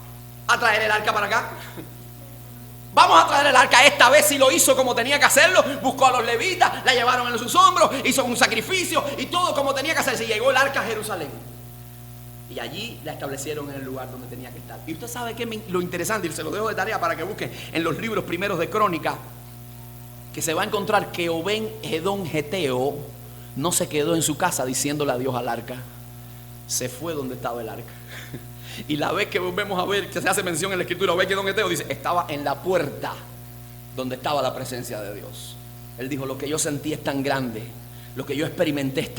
¿A traer el arca para acá? Vamos a traer el arca. Esta vez sí lo hizo como tenía que hacerlo. Buscó a los levitas, la llevaron en sus hombros, hizo un sacrificio y todo como tenía que hacerse. Y llegó el arca a Jerusalén. Y allí la establecieron en el lugar donde tenía que estar. Y usted sabe que lo interesante, y se lo dejo de tarea para que busquen en los libros primeros de Crónica, que se va a encontrar que Obed-Edom geteo no se quedó en su casa diciéndole adiós al arca. Se fue donde estaba el arca. Y la vez que volvemos a ver que se hace mención en la escritura, Obed-Edom geteo dice, estaba en la puerta donde estaba la presencia de Dios. Él dijo, lo que yo sentí es tan grande, lo que yo experimenté es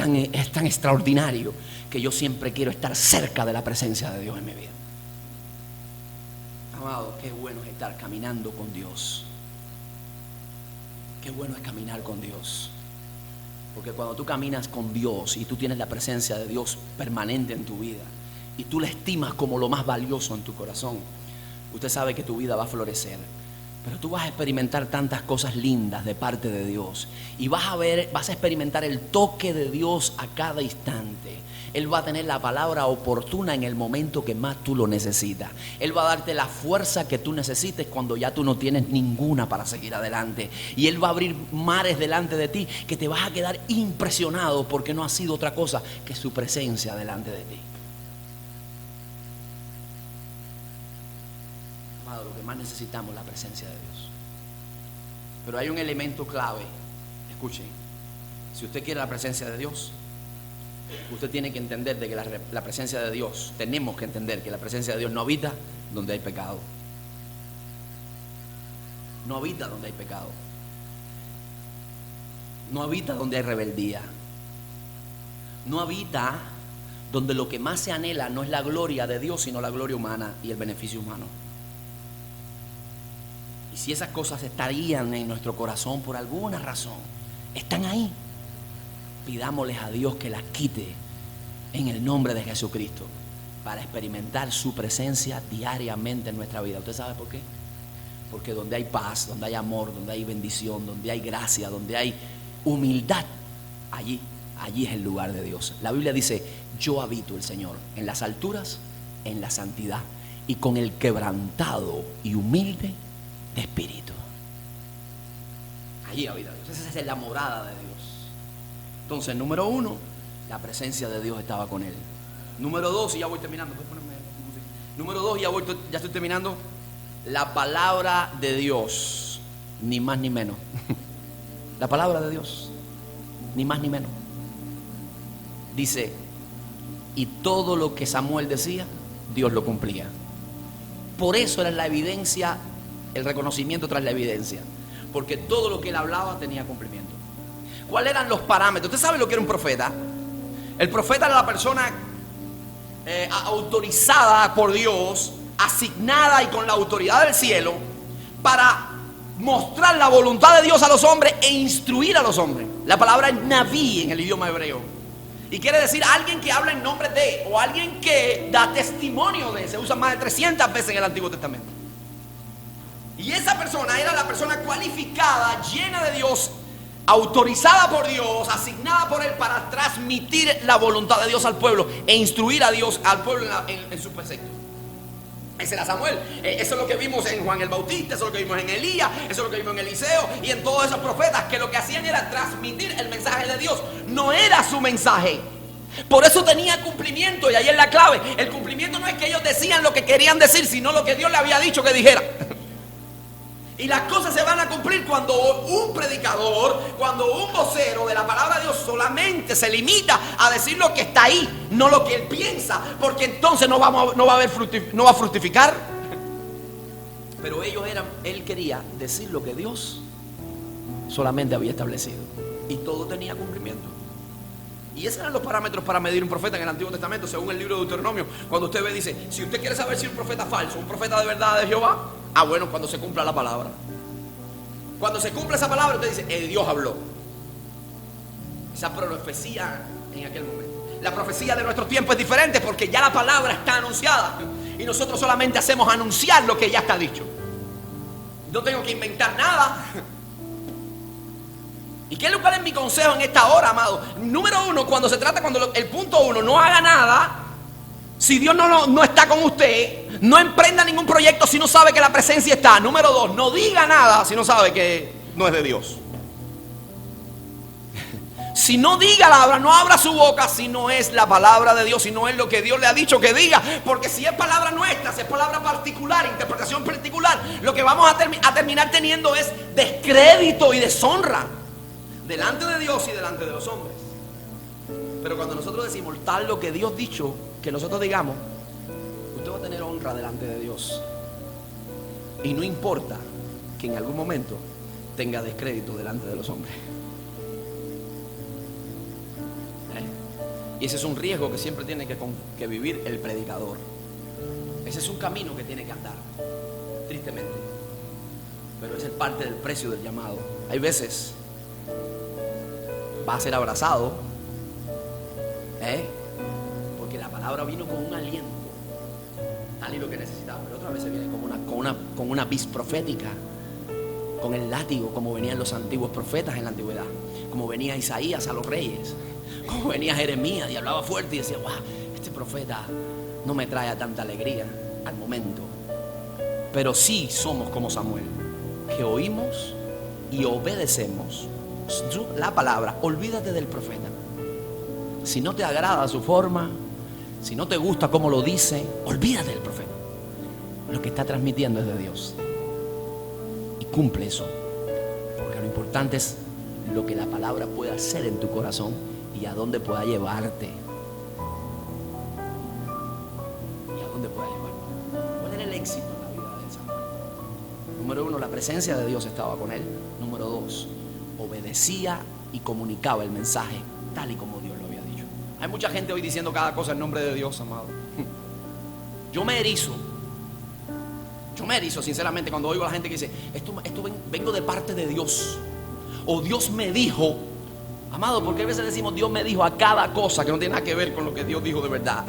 tan extraordinario, que yo siempre quiero estar cerca de la presencia de Dios en mi vida. Amado, qué bueno es estar caminando con Dios. Qué bueno es caminar con Dios. Porque cuando tú caminas con Dios y tú tienes la presencia de Dios permanente en tu vida y tú la estimas como lo más valioso en tu corazón, usted sabe que tu vida va a florecer. Pero tú vas a experimentar tantas cosas lindas de parte de Dios. Y vas a experimentar el toque de Dios a cada instante. Él va a tener la palabra oportuna en el momento que más tú lo necesitas. Él va a darte la fuerza que tú necesites cuando ya tú no tienes ninguna para seguir adelante. Y Él va a abrir mares delante de ti que te vas a quedar impresionado, porque no ha sido otra cosa que su presencia delante de ti. Lo que más necesitamos es la presencia de Dios. Pero hay un elemento clave. Escuchen, si usted quiere la presencia de Dios, usted tiene que entender de que la presencia de Dios, tenemos que entender que la presencia de Dios no habita donde hay pecado. No habita donde hay pecado. No habita donde hay rebeldía. No habita donde lo que más se anhela no es la gloria de Dios, sino la gloria humana y el beneficio humano. Y si esas cosas estarían en nuestro corazón por alguna razón, están ahí, pidámosles a Dios que las quite en el nombre de Jesucristo, para experimentar su presencia diariamente en nuestra vida. ¿Usted sabe por qué? Porque donde hay paz, donde hay amor, donde hay bendición, donde hay gracia, donde hay humildad, allí es el lugar de Dios. La Biblia dice, yo habito el Señor en las alturas, en la santidad y con el quebrantado y humilde de espíritu. Allí habita Dios. Esa es la morada de Dios. Entonces, número 1, la presencia de Dios estaba con él. Número 2, y ya voy terminando. Número 2, ya estoy terminando. La palabra de Dios, ni más ni menos. La palabra de Dios, ni más ni menos. Dice, y todo lo que Samuel decía, Dios lo cumplía. Por eso era la evidencia, el reconocimiento tras la evidencia, porque todo lo que él hablaba tenía cumplimiento. ¿Cuáles eran los parámetros? ¿Usted sabe lo que era un profeta? El profeta era la persona autorizada por Dios, asignada y con la autoridad del cielo para mostrar la voluntad de Dios a los hombres e instruir a los hombres. La palabra es naví en el idioma hebreo, y quiere decir alguien que habla en nombre de, o alguien que da testimonio de. Se usa más de 300 veces en el Antiguo Testamento. Y esa persona era la persona cualificada, llena de Dios, autorizada por Dios, asignada por Él para transmitir la voluntad de Dios al pueblo e instruir a Dios al pueblo en sus preceptos. Ese era Samuel. Eso es lo que vimos en Juan el Bautista, eso es lo que vimos en Elías, eso es lo que vimos en Eliseo y en todos esos profetas, que lo que hacían era transmitir el mensaje de Dios. No era su mensaje. Por eso tenía cumplimiento, y ahí es la clave. El cumplimiento no es que ellos decían lo que querían decir, sino lo que Dios le había dicho que dijera. Y las cosas se van a cumplir cuando un predicador, cuando un vocero de la palabra de Dios solamente se limita a decir lo que está ahí, no lo que él piensa, porque entonces no va a fructificar. Pero él quería decir lo que Dios solamente había establecido, y todo tenía cumplimiento. Y esos eran los parámetros para medir un profeta en el Antiguo Testamento, según el libro de Deuteronomio. Cuando usted ve, dice, si usted quiere saber si un profeta falso, un profeta de verdad de Jehová, bueno, cuando se cumpla la palabra. Cuando se cumple esa palabra, usted dice, Dios habló. Esa profecía en aquel momento. La profecía de nuestro tiempo es diferente, porque ya la palabra está anunciada, y nosotros solamente hacemos anunciar lo que ya está dicho. No tengo que inventar nada. ¿Y qué es lo cual es mi consejo en esta hora, amado? Número uno, cuando el punto uno, no haga nada si Dios no está con usted. No emprenda ningún proyecto si no sabe que la presencia está. Número dos, no diga nada si no sabe que no es de Dios. Si no diga la palabra, no abra su boca si no es la palabra de Dios, si no es lo que Dios le ha dicho que diga. Porque si es palabra nuestra, si es palabra particular, interpretación particular, lo que vamos a terminar teniendo es descrédito y deshonra delante de Dios y delante de los hombres. Pero cuando nosotros decimos tal lo que Dios ha dicho que nosotros digamos, usted va a tener honra delante de Dios. Y no importa que en algún momento tenga descrédito delante de los hombres. Y ese es un riesgo que siempre tiene que vivir el predicador. Ese es un camino que tiene que andar, tristemente. Pero esa es parte del precio del llamado. Hay veces va a ser abrazado, porque la palabra vino con un aliento, tal y lo que necesitaba. Pero otras veces viene con una vis profética, con el látigo, como venían los antiguos profetas en la antigüedad, como venía Isaías a los reyes, como venía Jeremías y hablaba fuerte y decía, wow, este profeta no me trae tanta alegría al momento. Pero sí somos como Samuel, que oímos y obedecemos la palabra. Olvídate del profeta. Si no te agrada su forma, si no te gusta cómo lo dice, olvídate del profeta. Lo que está transmitiendo es de Dios, y cumple eso, porque lo importante es lo que la palabra puede hacer en tu corazón y a dónde pueda llevarte. ¿Cuál era el éxito en la vida de Samuel? Número uno, la presencia de Dios estaba con él. Número dos, obedecía y comunicaba el mensaje tal y como Dios lo había dicho. Hay mucha gente hoy diciendo cada cosa en nombre de Dios, amado. Yo me erizo sinceramente cuando oigo a la gente que dice, vengo de parte de Dios, o Dios me dijo. Amado, porque a veces decimos Dios me dijo a cada cosa que no tiene nada que ver con lo que Dios dijo de verdad,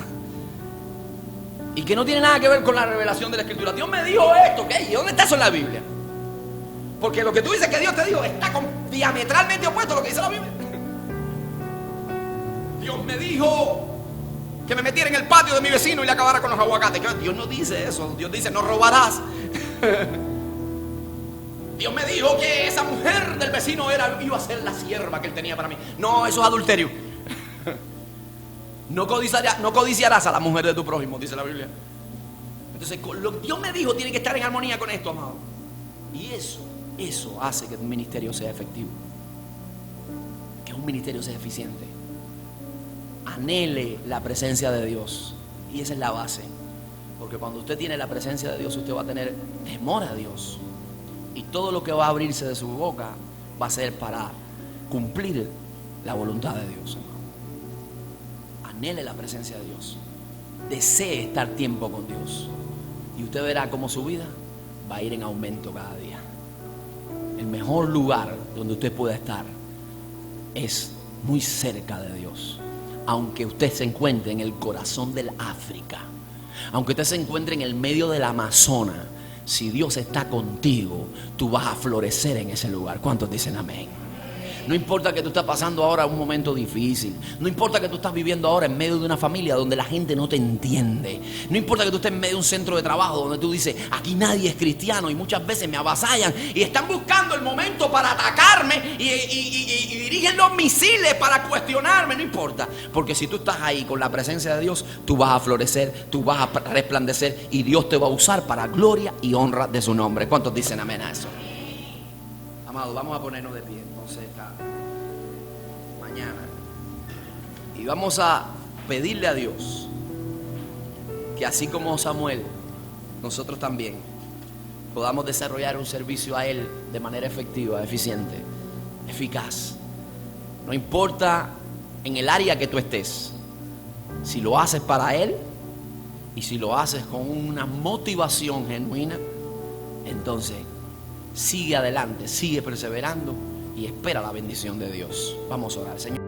y que no tiene nada que ver con la revelación de la Escritura. Dios me dijo esto, ¿ok? ¿Y dónde está eso en la Biblia? Porque lo que tú dices que Dios te dijo está diametralmente opuesto a lo que dice la Biblia. Dios me dijo que me metiera en el patio de mi vecino y le acabara con los aguacates. Dios no dice eso. Dios dice no robarás. Dios me dijo que esa mujer del vecino iba a ser la sierva que él tenía para mí. No, eso es adulterio. No codiciarás a la mujer de tu prójimo, dice la Biblia. Entonces, lo que Dios me dijo tiene que estar en armonía con esto, amado. Y eso hace que un ministerio sea efectivo, que un ministerio sea eficiente. Anhele la presencia de Dios, y esa es la base. Porque cuando usted tiene la presencia de Dios, usted va a tener temor a Dios, y todo lo que va a abrirse de su boca va a ser para cumplir la voluntad de Dios. Anhele la presencia de Dios, desee estar tiempo con Dios, y usted verá cómo su vida va a ir en aumento cada día. El mejor lugar donde usted pueda estar es muy cerca de Dios. Aunque usted se encuentre en el corazón del África, aunque usted se encuentre en el medio del Amazonas, si Dios está contigo, tú vas a florecer en ese lugar. ¿Cuántos dicen amén? No importa que tú estás pasando ahora un momento difícil. No importa que tú estás viviendo ahora en medio de una familia donde la gente no te entiende. No importa que tú estés en medio de un centro de trabajo donde tú dices, aquí nadie es cristiano y muchas veces me avasallan y están buscando el momento para atacarme y dirigen los misiles para cuestionarme. No importa, porque si tú estás ahí con la presencia de Dios, tú vas a florecer, tú vas a resplandecer y Dios te va a usar para gloria y honra de su nombre. ¿Cuántos dicen amén a eso? Amado, vamos a ponernos de pie entonces esta mañana y vamos a pedirle a Dios que así como Samuel, nosotros también podamos desarrollar un servicio a Él de manera efectiva, eficiente, eficaz. No importa en el área que tú estés, si lo haces para Él y si lo haces con una motivación genuina, entonces sigue adelante, sigue perseverando y espera la bendición de Dios. Vamos a orar, Señor.